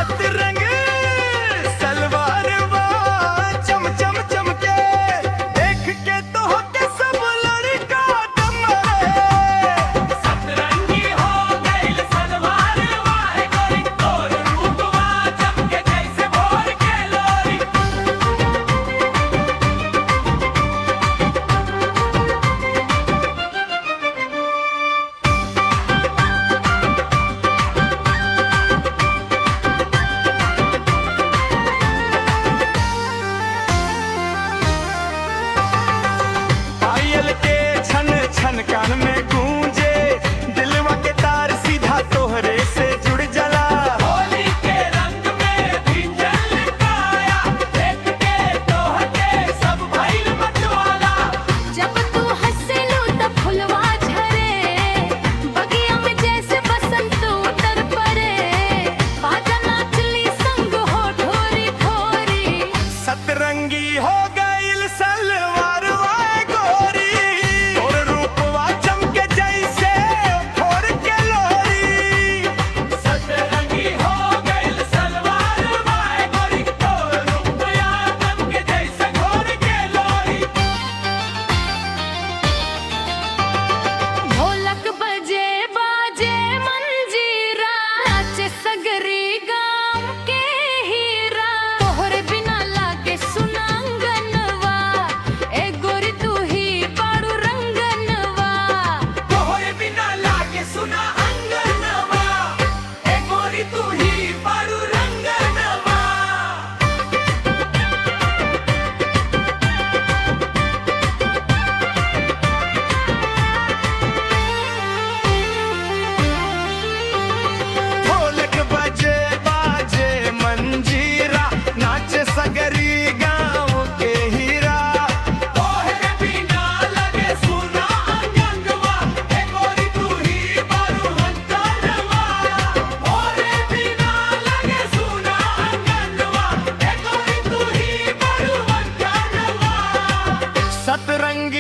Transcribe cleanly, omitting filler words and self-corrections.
सतरंग सलवार चम चम चमके, देख के तो होके सब लड़का दम रे। सतरंगी हो गई सलवार वाहे गोरी, तोर रूपवा चमके जैसे भोर के लोरी। पायल के छन छन कान में गूंजे, दिलवा के तार सीधा तोहरे से जुड़ जला। होली के रंग में भी झलकाया, देख के तोहके सब भइल मतवाला। जब तू हंसलू तब फुलवा झरे, बगिया में जैसे बसंत उतर पड़े। बाजा नाचली संग हो ढोरी ढोरी, सतरंगी हो गईल सलवार वाए गोरी, तोर रूपवा चमके जैसे भोर के लोरी। सतरंगी हो गई सलवार वाहे गोरी, तोर रूपवा चमके जैसे भोर के लोरी। ढोलक बजे बाजे मंजीरा, नाचे सगरी गाँव के हीरा। तोहरे बिना लागे सुना अंगनवा, ए गोरी तू ही बाड़ू रंगनवा। तोहरे बिना लागे सुना अंगनवा, ए गोरी तू ही पारू रंगनवा। ढोलक बजे बाजे मंजीरा, नाचे सगरी गाँव के हीरा। तोहरे बिना लागे सुना अंगनवा, ए गोरी तू ही पारू रंगनवा। तोहरे बिना लागे सुना अंगनवा, ए गोरी तू ही पारू रंगनवा। सतरंगी